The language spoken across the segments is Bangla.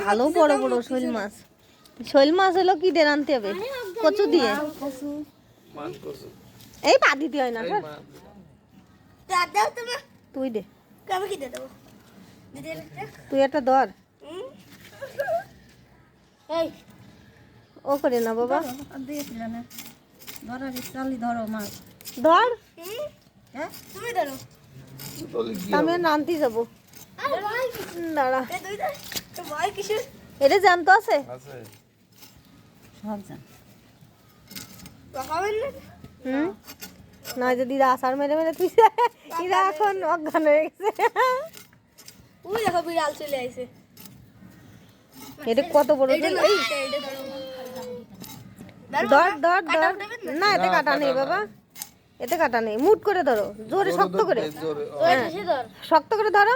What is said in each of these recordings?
ভালো বড় বড় শৈল মাছ। শৈল মাছ হলো কি দিয়ে রানতে হবে? কচু দিয়ে। এই পা দিতে হয় না স্যার। তুই দে, তুই একটা ধর। ও করে না বাবা, ধরো মাছ ধর। তুমি ধরো, আমি রানতে যাবো। দাঁড়া, ভয় কিসের? এটা জ্যান্ত আছে? সব জান না যদি আসার মেরে মেরে তুই এরা এখন অজ্ঞান হয়ে গেছে। ওই দেখো বিড়াল চলে আইছে। এটা কত বড়? ধর ধর ধর। না এতে কাটা নেই বাবা, এতে কাটা নেই। মুট করে ধরো, জোরে শক্ত করে, শক্ত করে ধরো।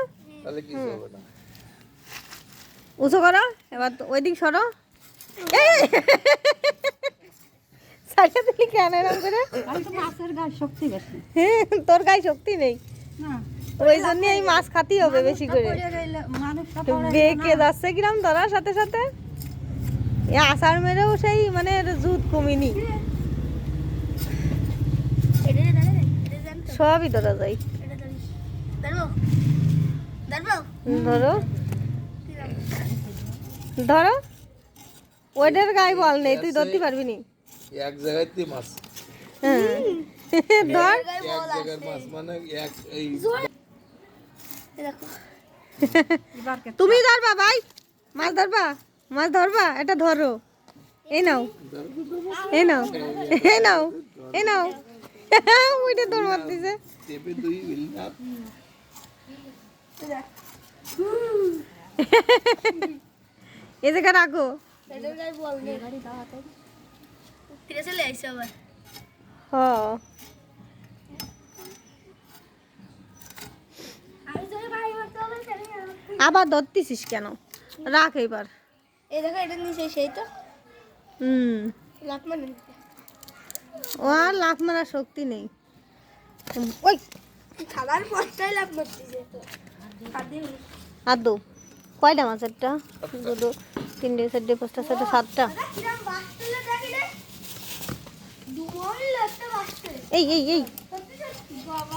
উঁচু করো এবার, ওই দিক সরো। সাইডে তুই কেন এরকম করে? মাছের গায়ে শক্তি বেশি। তোর গায়ে শক্তি নেই, ওই জন্য এই মাছ খাতেই হবে বেশি করে। বেঁকে যাচ্ছে কিরম ধরার সাথে সাথে। এ আষাঢ় মেরেও সেই মানে জুত কমিনি, সবই ধরা যায়। ধরো ধরো, ওইটার গায়ে বল নেই, তুই ধরতে পারবি নি। এক জায়গায় মাছ, ধর। এক জায়গার মাছ মানে এক এই তুমি ধরবা ভাই, মাছ ধরবা, মাছ ধরবা, এটা ধরো। এই নাও, এই নাও, এই নাও, এই নাও। ওইটা তোর মার দিছে। চেপে দুই বিল না এই জায়গা রাখো। আবার ধরতেছিস কেন? রাখ এবার। এই দেখো এটা নিচে সেই তো লাফ মানে ও আর লাফ মারার শক্তি নেই। ওই খাবার পরটাই লাফ মারতেছে তো। আর দো কয়টা মাছ? একটা, দুটো, তিনটে, চারটে, পাঁচটা, ছয়টা, সাতটা। এই এই এই বাবা